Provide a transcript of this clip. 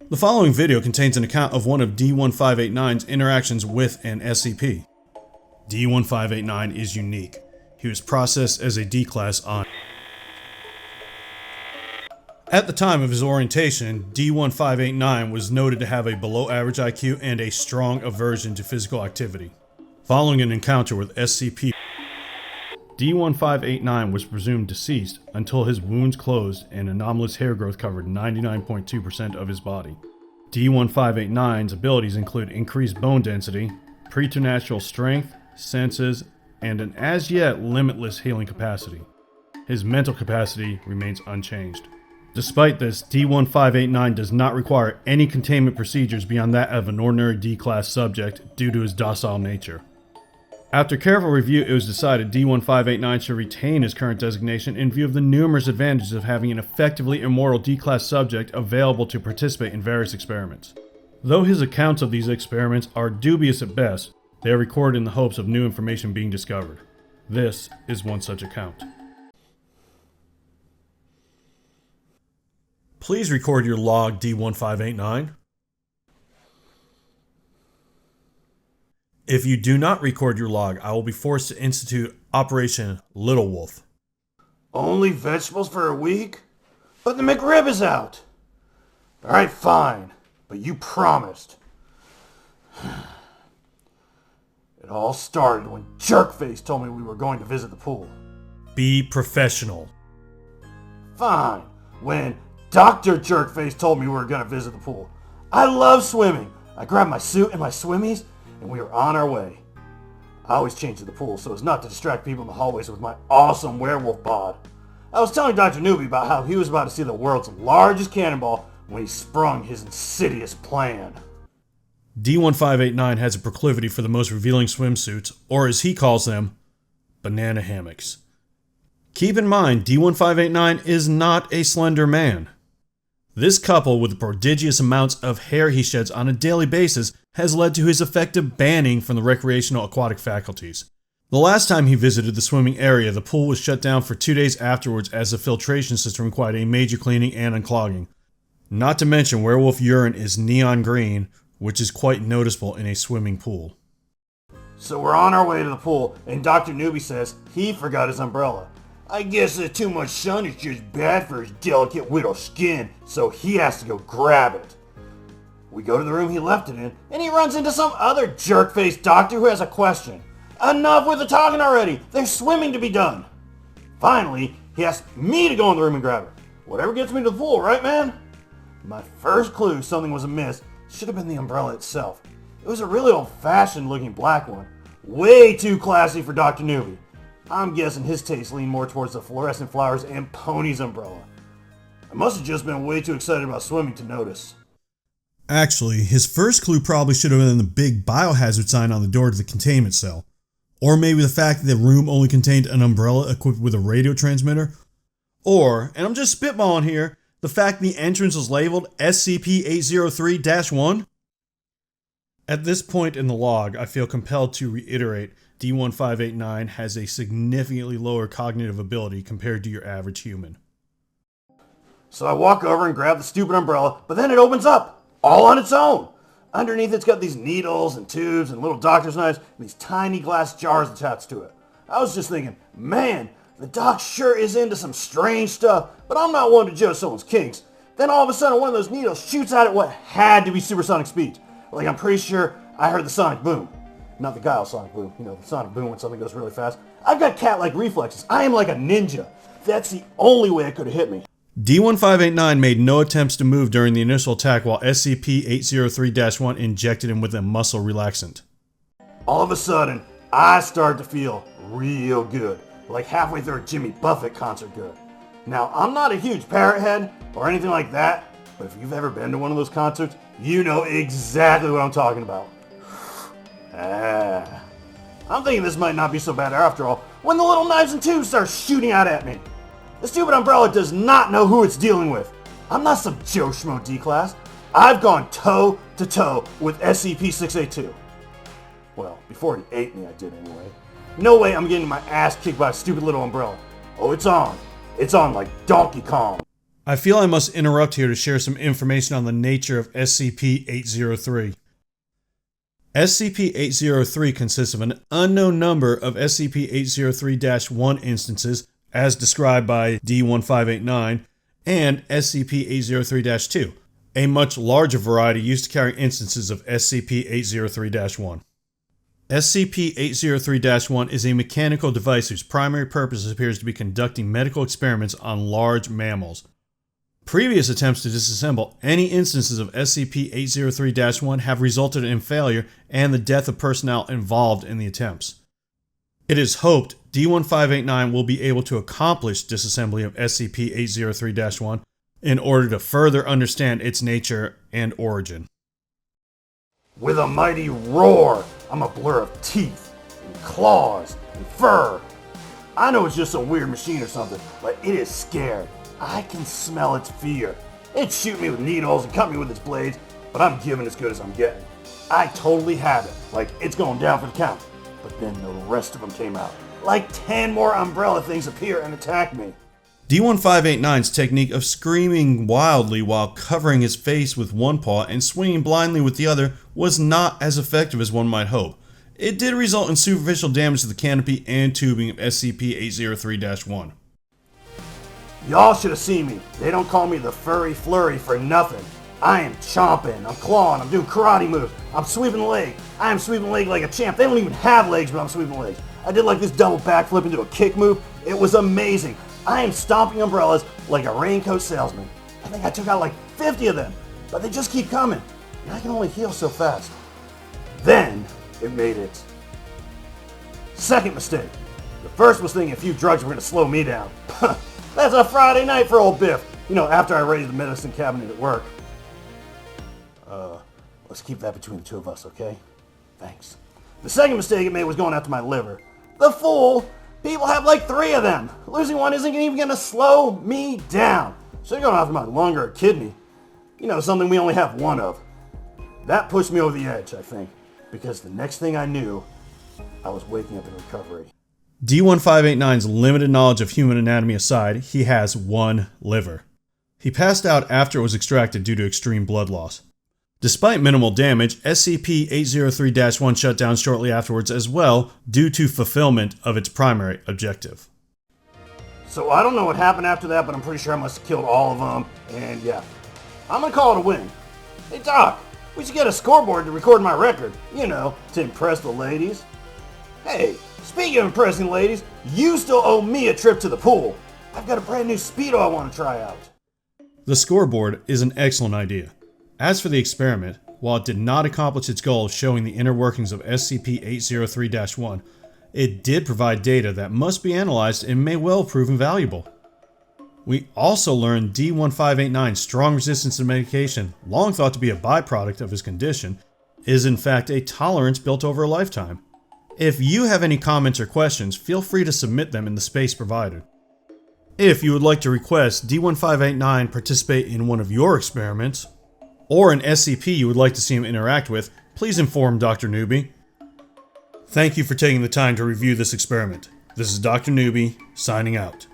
The following video contains an account of one of D-1589's interactions with an SCP. D-1589 is unique. He was processed as a D-Class on. At the time of his orientation, D-1589 was noted to have a below-average IQ and a strong aversion to physical activity. Following an encounter with SCP, D-1589 was presumed deceased until his wounds closed and anomalous hair growth covered 99.2% of his body. D-1589's abilities include increased bone density, preternatural strength, senses, and an as-yet limitless healing capacity. His mental capacity remains unchanged. Despite this, D-1589 does not require any containment procedures beyond that of an ordinary D-Class subject due to his docile nature. After careful review, it was decided D-1589 should retain his current designation in view of the numerous advantages of having an effectively immortal D-Class subject available to participate in various experiments. Though his accounts of these experiments are dubious at best, they are recorded in the hopes of new information being discovered. This is one such account. Please record your log, D-1589. If you do not record your log, I will be forced to institute Operation Little Wolf. Only vegetables for a week? But the McRib is out! Alright, fine. But you promised. It all started when Jerkface told me we were going to visit the pool. Be professional. Fine. When Dr. Jerkface told me we were going to visit the pool. I love swimming. I grabbed my suit and my swimmies, and we were on our way. I always change to the pool so as not to distract people in the hallways with my awesome werewolf bod. I was telling Dr. Newbie about how he was about to see the world's largest cannonball when he sprung his insidious plan. D-1589 has a proclivity for the most revealing swimsuits, or as he calls them, banana hammocks. Keep in mind, D-1589 is not a slender man. This, coupled with the prodigious amounts of hair he sheds on a daily basis, has led to his effective banning from the recreational aquatic faculties. The last time he visited the swimming area, the pool was shut down for 2 days afterwards as the filtration system required a major cleaning and unclogging. Not to mention, werewolf urine is neon green, which is quite noticeable in a swimming pool. So we're on our way to the pool, and Dr. Newbie says he forgot his umbrella. I guess that too much sun is just bad for his delicate widow skin, so he has to go grab it. We go to the room he left it in, and he runs into some other jerk-faced doctor who has a question. Enough with the talking already! There's swimming to be done! Finally, he asks me to go in the room and grab it. Whatever gets me to the pool, right, man? My first clue something was amiss should have been the umbrella itself. It was a really old-fashioned looking black one. Way too classy for Dr. Newbie. I'm guessing his taste leaned more towards the fluorescent flowers and pony's umbrella. I must have just been way too excited about swimming to notice. Actually, his first clue probably should have been the big biohazard sign on the door to the containment cell. Or maybe the fact that the room only contained an umbrella equipped with a radio transmitter. Or, and I'm just spitballing here, the fact the entrance was labeled SCP-803-1. At this point in the log, I feel compelled to reiterate D-1589 has a significantly lower cognitive ability compared to your average human. So I walk over and grab the stupid umbrella, but then it opens up, all on its own. Underneath it's got these needles and tubes and little doctor's knives and these tiny glass jars attached to it. I was just thinking, man, the doc sure is into some strange stuff, but I'm not one to judge someone's kinks. Then all of a sudden one of those needles shoots out at what had to be supersonic speed. Like I'm pretty sure I heard the sonic boom. Not the Guile sonic boom, you know, the sonic boom when something goes really fast. I've got cat-like reflexes. I am like a ninja. That's the only way it could have hit me. D-1589 made no attempts to move during the initial attack while SCP-803-1 injected him with a muscle relaxant. All of a sudden, I started to feel real good. Like halfway through a Jimmy Buffett concert good. Now, I'm not a huge parrot head or anything like that, but if you've ever been to one of those concerts, you know exactly what I'm talking about. I'm thinking this might not be so bad after all, when the little knives and tubes start shooting out at me. The stupid umbrella does not know who it's dealing with. I'm not some Joe Schmo D-Class. I've gone toe to toe with SCP-682. Well, before he ate me, I did anyway. No way I'm getting my ass kicked by a stupid little umbrella. Oh, it's on. It's on like Donkey Kong. I feel I must interrupt here to share some information on the nature of SCP-803. SCP-803 consists of an unknown number of SCP-803-1 instances, as described by D-1589, and SCP-803-2, a much larger variety used to carry instances of SCP-803-1. SCP-803-1 is a mechanical device whose primary purpose appears to be conducting medical experiments on large mammals. Previous attempts to disassemble any instances of SCP-803-1 have resulted in failure and the death of personnel involved in the attempts. It is hoped D-1589 will be able to accomplish disassembly of SCP-803-1 in order to further understand its nature and origin. With a mighty roar, I'm a blur of teeth, and claws, and fur. I know it's just some weird machine or something, but it is scared. I can smell its fear. It shoot me with needles and cut me with its blades, but I'm giving as good as I'm getting. I totally have it, like it's going down for the count. But then the rest of them came out. Like 10 more umbrella things appear and attack me. D-1589's technique of screaming wildly while covering his face with one paw and swinging blindly with the other was not as effective as one might hope. It did result in superficial damage to the canopy and tubing of SCP-803-1. Y'all should have seen me. They don't call me the Furry Flurry for nothing. I am chomping, I'm clawing, I'm doing karate moves, I'm sweeping the leg. I am sweeping the leg like a champ. They don't even have legs, but I'm sweeping the legs. I did like this double backflip into a kick move. It was amazing. I am stomping umbrellas like a raincoat salesman. I think I took out like 50 of them, but they just keep coming, and I can only heal so fast. Then it made its second mistake. The first was thinking a few drugs were going to slow me down. That's a Friday night for old Biff. You know, after I raided the medicine cabinet at work. Let's keep that between the two of us, okay? Thanks. The second mistake it made was going after my liver. The fool! People have like 3 of them. Losing one isn't even going to slow me down. So you're going after my lung or a kidney. You know, something we only have 1 of. That pushed me over the edge, I think. Because the next thing I knew, I was waking up in recovery. D-1589's limited knowledge of human anatomy aside, he has 1 liver. He passed out after it was extracted due to extreme blood loss. Despite minimal damage, SCP-803-1 shut down shortly afterwards as well, due to fulfillment of its primary objective. So I don't know what happened after that, but I'm pretty sure I must have killed all of them, and yeah. I'm gonna call it a win. Hey Doc, we should get a scoreboard to record my record, you know, to impress the ladies. Hey, speaking of impressing ladies, you still owe me a trip to the pool. I've got a brand new Speedo I want to try out. The scoreboard is an excellent idea. As for the experiment, while it did not accomplish its goal of showing the inner workings of SCP-803-1, it did provide data that must be analyzed and may well prove invaluable. We also learned D-1589's strong resistance to medication, long thought to be a byproduct of his condition, is in fact a tolerance built over a lifetime. If you have any comments or questions, feel free to submit them in the space provided. If you would like to request D-1589 participate in one of your experiments, or an SCP you would like to see him interact with, please inform Dr. Newbie. Thank you for taking the time to review this experiment. This is Dr. Newbie, signing out.